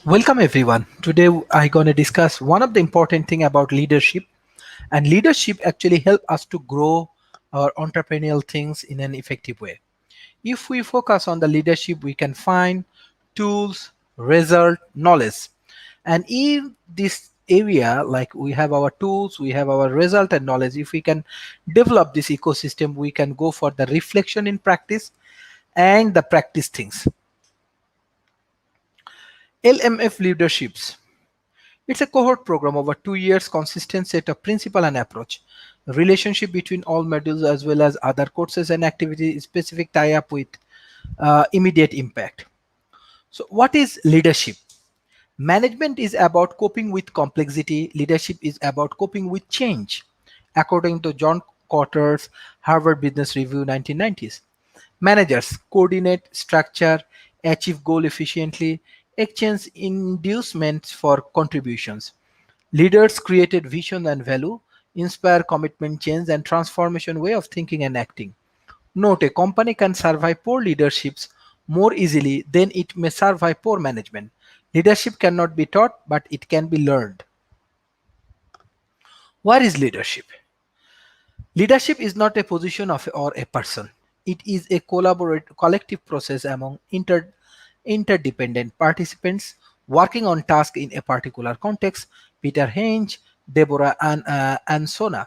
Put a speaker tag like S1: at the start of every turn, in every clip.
S1: Welcome everyone. Today I gonna discuss one of the important thing about leadership, and leadership actually help us to grow our entrepreneurial things in an effective way. If we focus on the leadership, we can find tools, result, knowledge, and in this area, like we have our tools, we have our result and knowledge. If we can develop this ecosystem, we can go for the reflection in practice and the practice things. LMF leaderships. It's a cohort program over 2 years, consistent set of principle and approach. Relationship between all modules as well as other courses and activities, specific tie-up with immediate impact. So what is leadership? Management is about coping with complexity. Leadership is about coping with change, according to John Cotter's Harvard Business Review 1990s. Managers coordinate, structure, achieve goal efficiently, exchange inducements for contributions. Leaders created vision and value, inspire commitment, change, and transformation way of thinking and acting. Note, a company can survive poor leaderships more easily than it may survive poor management. Leadership cannot be taught, but it can be learned. What is leadership? Leadership is not a position of or a person. It is a collective process among interdependent participants working on tasks in a particular context. Peter Henge, Deborah and Sona.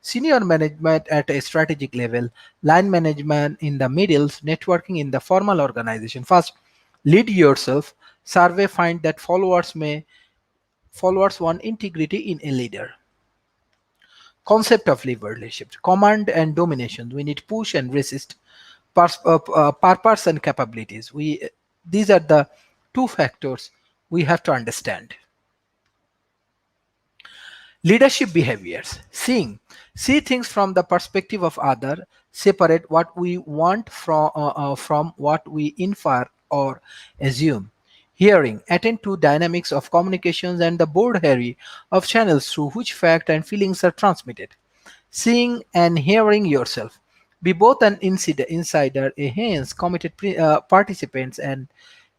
S1: Senior management at a strategic level, line management in the middles, networking in the formal organization. First, lead yourself. Survey find that followers want integrity in a leader. Concept of leadership: command and domination. We need push and resist, purpose and capabilities. These are the two factors we have to understand. Leadership behaviors: see things from the perspective of other, separate what we want from what we infer or assume. Hearing: attend to dynamics of communications and the broad array of channels through which fact and feelings are transmitted. Seeing and hearing yourself: be both an insider, a hence committed participants, and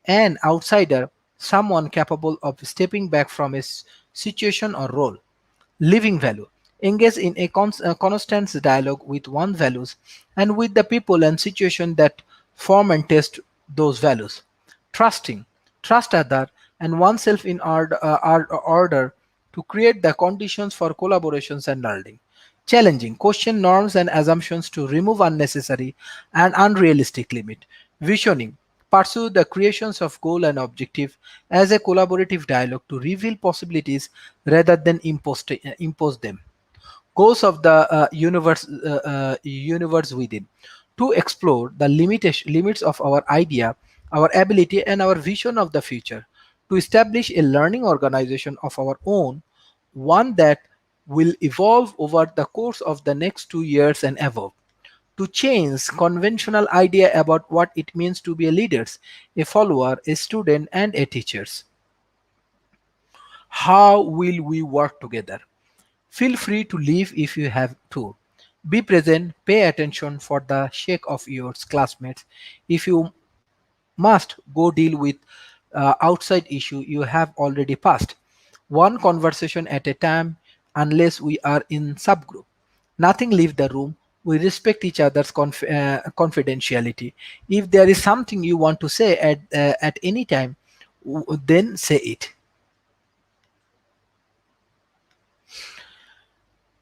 S1: an outsider, someone capable of stepping back from a situation or role. Living value: engage in a constant dialogue with one's values and with the people and situation that form and test those values. Trusting: trust other and oneself in order to create the conditions for collaborations and learning. Challenging: question norms and assumptions to remove unnecessary and unrealistic limit. Visioning: pursue the creations of goal and objective as a collaborative dialogue to reveal possibilities rather than impose them. Goals of the universe within: to explore the limits of our idea, our ability, and our vision of the future. To establish a learning organization of our own, one that will evolve over the course of the next 2 years and above. To change conventional idea about what it means to be a leader, a follower, a student, and a teacher. How will we work together? Feel free to leave if you have to. Be present, pay attention for the sake of your classmates. If you must go deal with outside issue, you have already passed. One conversation at a time, unless we are in subgroup. Nothing leave the room. We respect each other's confidentiality. If there is something you want to say at any time, then say it.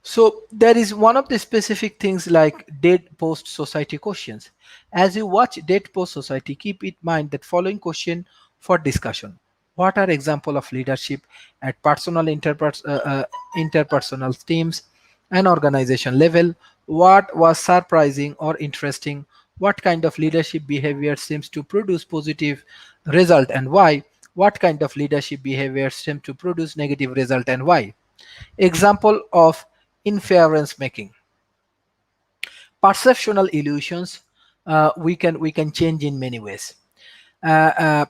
S1: So there is one of the specific things like dead post society questions. As you watch dead post society, keep in mind that following question for discussion. What are example of leadership at personal interpersonal teams and organization level? What was surprising or interesting? What kind of leadership behavior seems to produce positive result and why? What kind of leadership behavior seems to produce negative result and why? Example of inference making: perceptual illusions. We can change in many ways. uh, uh,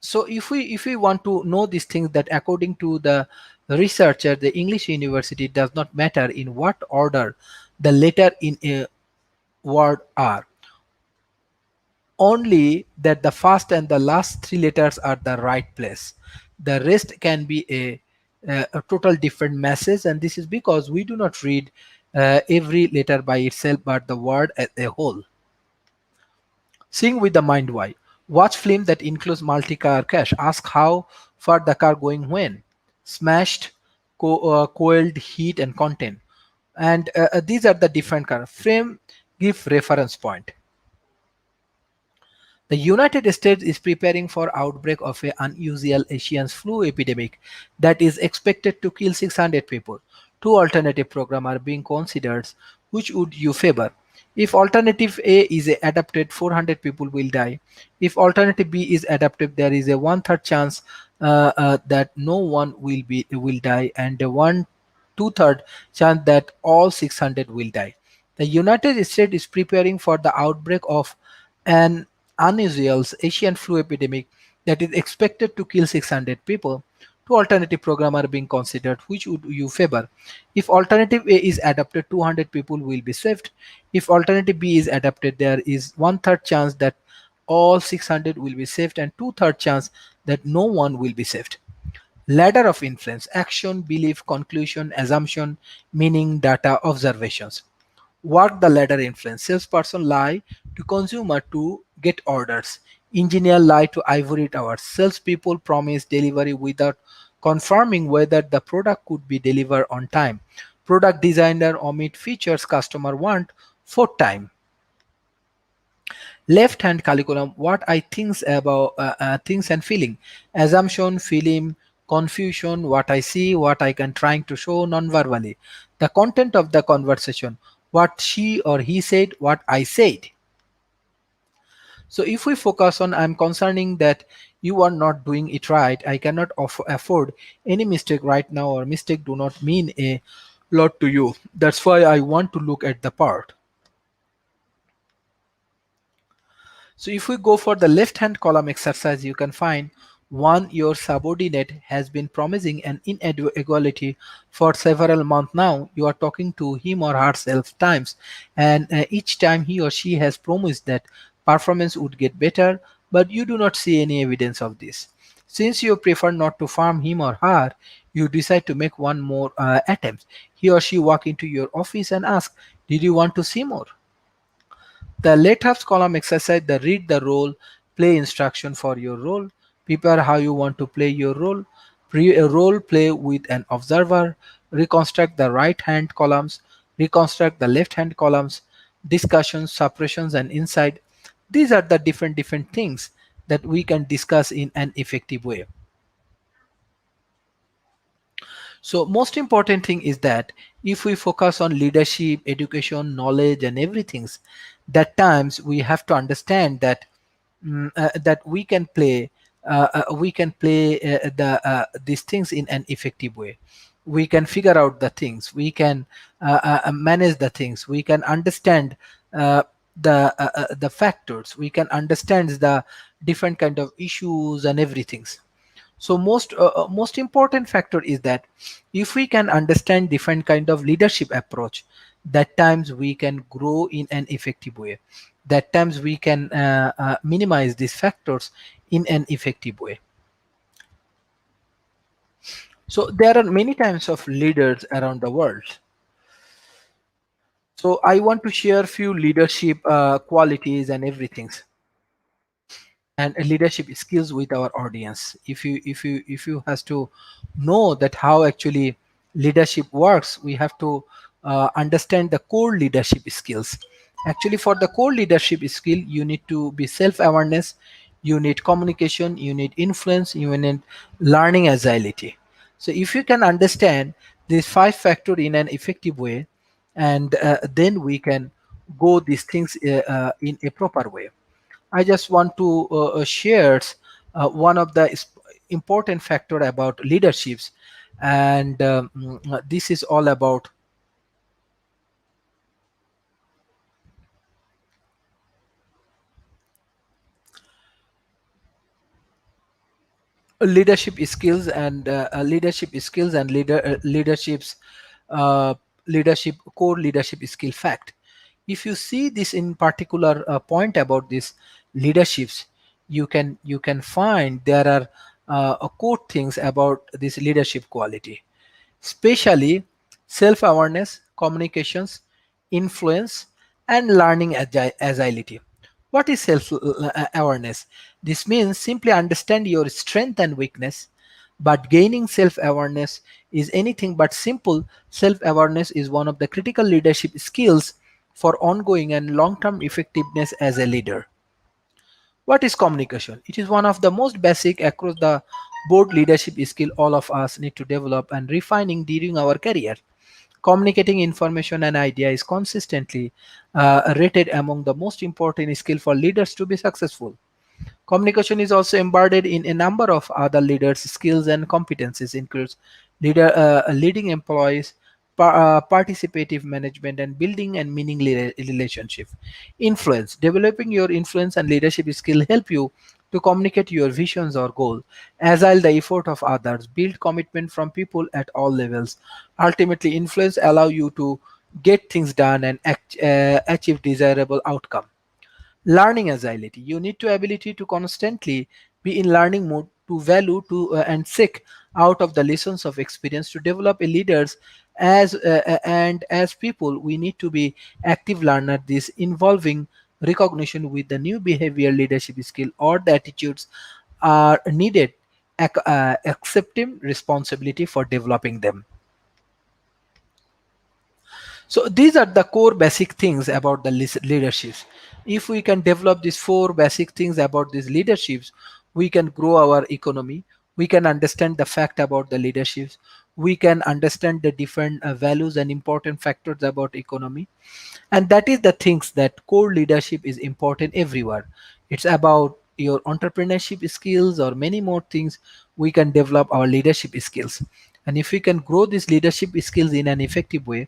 S1: so if we want to know these things, that according to the researcher, the English university, does not matter in what order the letter in a word are, only that the first and the last three letters are the right place. The rest can be a total different message, and this is because we do not read every letter by itself but the word as a whole. Sing with the mind. Why? Watch film that includes multi-car crash. Ask how far the car going when. Smashed, coiled, heat and content. And these are the different car. Frame give reference point. The United States is preparing for outbreak of an unusual Asian flu epidemic that is expected to kill 600 people. Two alternative programs are being considered. Which would you favor? If alternative A is adopted, 400 people will die. If alternative B is adopted, there is a one-third chance that no one will die, and a two-third chance that all 600 will die. The United States is preparing for the outbreak of an unusual Asian flu epidemic that is expected to kill 600 people. Two alternative programs are being considered. Which would you favor? If alternative A is adopted, 200 people will be saved. If alternative B is adopted, there is one-third chance that all 600 will be saved and two-third chance that no one will be saved. Ladder of influence: action, belief, conclusion, assumption, meaning, data, observations. Work the ladder influence: salesperson lie to consumer to get orders. Engineer lie to ivory towers. Salespeople promise delivery without confirming whether the product could be delivered on time. Product designer omit features customer want for time. Left hand curriculum: what I thinks about things and feeling. Assumption, feeling, confusion, what I see, what I can trying to show non-verbally. The content of the conversation: what she or he said, what I said. So if we focus on I'm concerning that you are not doing it right, I cannot afford any mistake right now, or mistake do not mean a lot to you, that's why I want to look at the part. So if we go for the left hand column exercise, you can find one, your subordinate has been promising an inequality for several months now. You are talking to him or herself times, and each time he or she has promised that performance would get better, but you do not see any evidence of this. Since you prefer not to farm him or her, you decide to make one more attempt. He or she walk into your office and ask, "Did you want to see more?" The let-ups column exercise: the read the role, play instruction for your role, prepare how you want to play your role, role play with an observer, reconstruct the right hand columns, reconstruct the left hand columns, discussions, suppressions, and insight. These are the different things that we can discuss in an effective way. So most important thing is that if we focus on leadership, education, knowledge, and everything, that times we have to understand that that we can play these things in an effective way. We can figure out the things. We can manage the things. We can understand the factors. We can understand the different kind of issues and everything. So most important factor is that if we can understand different kind of leadership approach, that times we can grow in an effective way, that times we can minimize these factors in an effective way. So there are many types of leaders around the world. So I want to share few leadership qualities and everything, and leadership skills with our audience. If you has to know that how actually leadership works, we have to understand the core leadership skills. Actually, for the core leadership skill, you need to be self-awareness, you need communication, you need influence, you need learning agility. So if you can understand these five factors in an effective way, and then we can go these things in a proper way. I just want to share one of the important factor about leaderships, and this is all about leadership skills and uh, leadership core leadership skill fact. If you see this in particular point about this leaderships, you can find there are core things about this leadership quality, especially self-awareness, communications, influence, and learning agility. What is self-awareness? This means simply understand your strength and weakness, but gaining self-awareness is anything but simple. Self-awareness is one of the critical leadership skills for ongoing and long-term effectiveness as a leader. What is communication? It is one of the most basic across the board leadership skill all of us need to develop and refining during our career. Communicating information and idea is consistently rated among the most important skill for leaders to be successful. Communication is also embedded in a number of other leaders' skills and competencies, includes leading employees, participative management, and building and meaning relationship. Influence. Developing your influence and leadership skill help you to communicate your visions or goal. Agile the effort of others. Build commitment from people at all levels. Ultimately, influence allow you to get things done and achieve desirable outcome. Learning agility, you need to ability to constantly be in learning mode, to value to and seek out of the lessons of experience to develop a leaders. And as people we need to be active learner, this involving recognition with the new behavior leadership skill or the attitudes are needed, accepting responsibility for developing them. So these are the core basic things about the leaderships. If we can develop these four basic things about these leaderships, we can grow our economy. We can understand the fact about the leaderships. We can understand the different values and important factors about economy. And that is the things that core leadership is important everywhere. It's about your entrepreneurship skills or many more things. We can develop our leadership skills. And if we can grow these leadership skills in an effective way,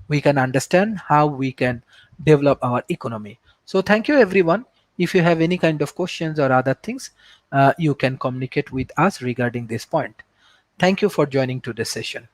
S1: we can understand how we can develop our economy. So thank you everyone. If you have any kind of questions or other things, you can communicate with us regarding this point. Thank you for joining to this session.